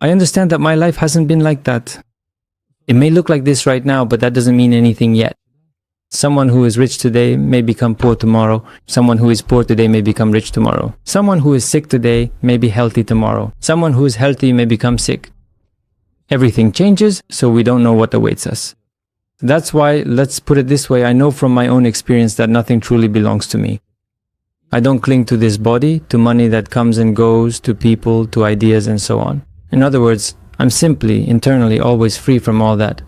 I understand that my life hasn't been like that. It may look like this right now, but that doesn't mean anything yet. Someone who is rich today may become poor tomorrow. Someone who is poor today may become rich tomorrow. Someone who is sick today may be healthy tomorrow. Someone who is healthy may become sick. Everything changes, so we don't know what awaits us. That's why, let's put it this way, I know from my own experience that nothing truly belongs to me. I don't cling to this body, to money that comes and goes, to people, to ideas, and so on. In other words, I'm simply, internally, always free from all that.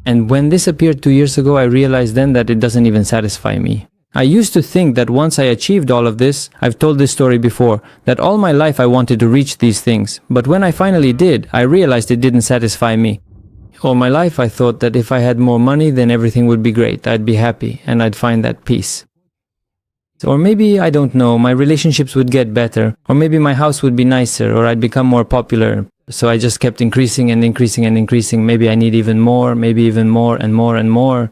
And when this appeared 2 years ago, I realized then that it doesn't even satisfy me. I used to think that once I achieved all of this, I've told this story before, that all my life I wanted to reach these things. But when I finally did, I realized it didn't satisfy me. All my life I thought that if I had more money, then everything would be great, I'd be happy, and I'd find that peace. Or maybe, I don't know, my relationships would get better, or maybe my house would be nicer, or I'd become more popular. So I just kept increasing and increasing and increasing. Maybe I need even more, maybe even more and more and more.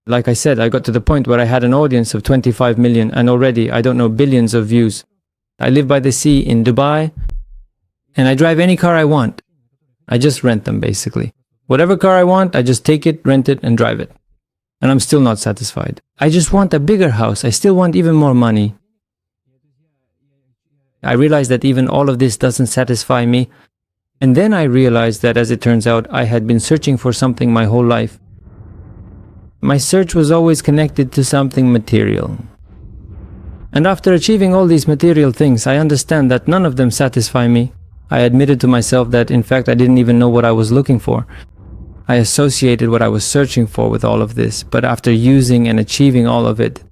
Like I said, I got to the point where I had an audience of 25 million and already, I don't know, billions of views. I live by the sea in Dubai, and I drive any car I want. I just rent them, basically. Whatever car I want, I just take it, rent it, and drive it. And I'm still not satisfied. I just want a bigger house. I still want even more money. I realized that even all of this doesn't satisfy me. And then I realized that, as it turns out, I had been searching for something my whole life. My search was always connected to something material. And after achieving all these material things, I understand that none of them satisfy me. I admitted to myself that, in fact, I didn't even know what I was looking for. I associated what I was searching for with all of this, but after using and achieving all of it,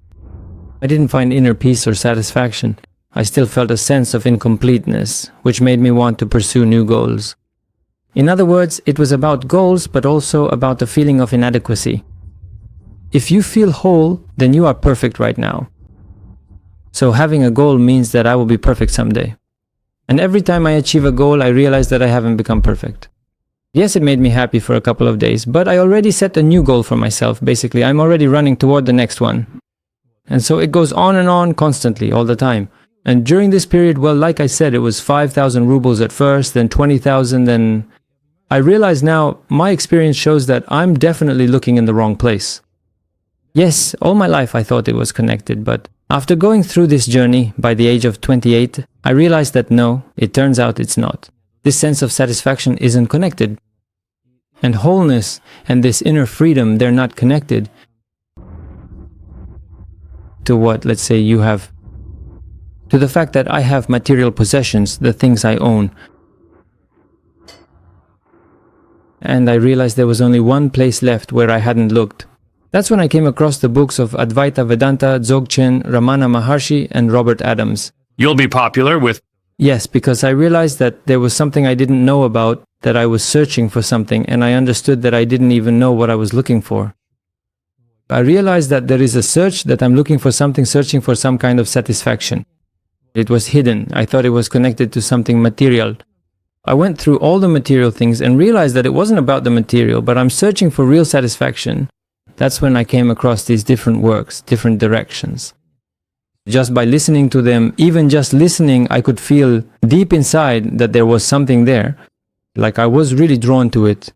I didn't find inner peace or satisfaction. I still felt a sense of incompleteness, which made me want to pursue new goals. In other words, it was about goals, but also about a feeling of inadequacy. If you feel whole, then you are perfect right now. So having a goal means that I will be perfect someday. And every time I achieve a goal, I realize that I haven't become perfect. Yes, it made me happy for a couple of days, but I already set a new goal for myself. Basically, I'm already running toward the next one. And so it goes on constantly, all the time. And during this period, well, like I said, it was 5,000 rubles at first, then 20,000, then... I realize now, my experience shows that I'm definitely looking in the wrong place. Yes, all my life I thought it was connected, but after going through this journey, by the age of 28, I realized that no, it turns out it's not. This sense of satisfaction isn't connected. And wholeness and this inner freedom, they're not connected to what, let's say, you have. To the fact that I have material possessions, the things I own. And I realized there was only one place left where I hadn't looked. That's when I came across the books of Advaita Vedanta, Dzogchen, Ramana Maharshi, and Robert Adams. You'll be popular with... Yes, because I realized that there was something I didn't know about, that I was searching for something, and I understood that I didn't even know what I was looking for. I realized that there is a search, that I'm looking for something, searching for some kind of satisfaction. It was hidden. I thought it was connected to something material. I went through all the material things and realized that it wasn't about the material, but I'm searching for real satisfaction. That's when I came across these different works, different directions. Just by listening to them, even just listening, I could feel deep inside that there was something there. Like I was really drawn to it.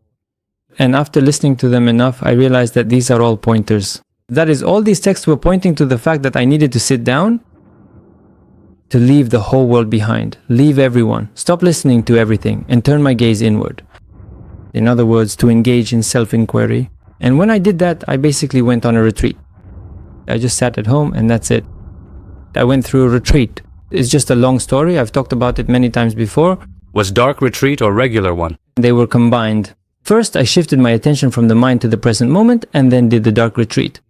And after listening to them enough, I realized that these are all pointers. That is, all these texts were pointing to the fact that I needed to sit down, to leave the whole world behind, leave everyone, stop listening to everything, and turn my gaze inward. In other words, to engage in self-inquiry. And when I did that, I basically went on a retreat. I just sat at home and that's it. I went through a retreat. It's just a long story, I've talked about it many times before. Was dark retreat or regular one? They were combined. First, I shifted my attention from the mind to the present moment and then did the dark retreat.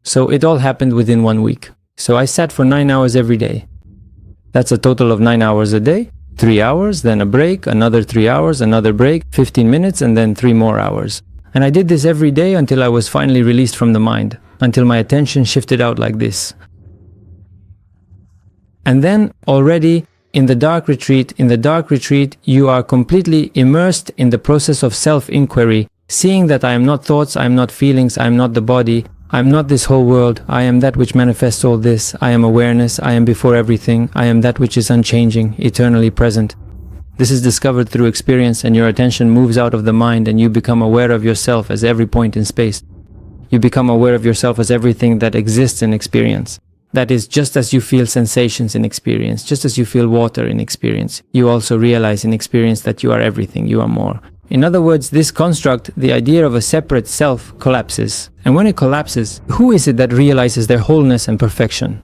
So it all happened within 1 week. So I sat for 9 hours every day. That's a total of 9 hours a day, 3 hours, then a break, another 3 hours, another break, 15 minutes, and then 3 more hours. And I did this every day until I was finally released from the mind, until my attention shifted out like this. And then already in the dark retreat, you are completely immersed in the process of self-inquiry, seeing that I am not thoughts, I am not feelings, I am not the body, I am not this whole world, I am that which manifests all this, I am awareness, I am before everything, I am that which is unchanging, eternally present. This is discovered through experience, and your attention moves out of the mind and you become aware of yourself as every point in space. You become aware of yourself as everything that exists in experience. That is, just as you feel sensations in experience, just as you feel water in experience, you also realize in experience that you are everything, you are more. In other words, this construct, the idea of a separate self, collapses. And when it collapses, who is it that realizes their wholeness and perfection?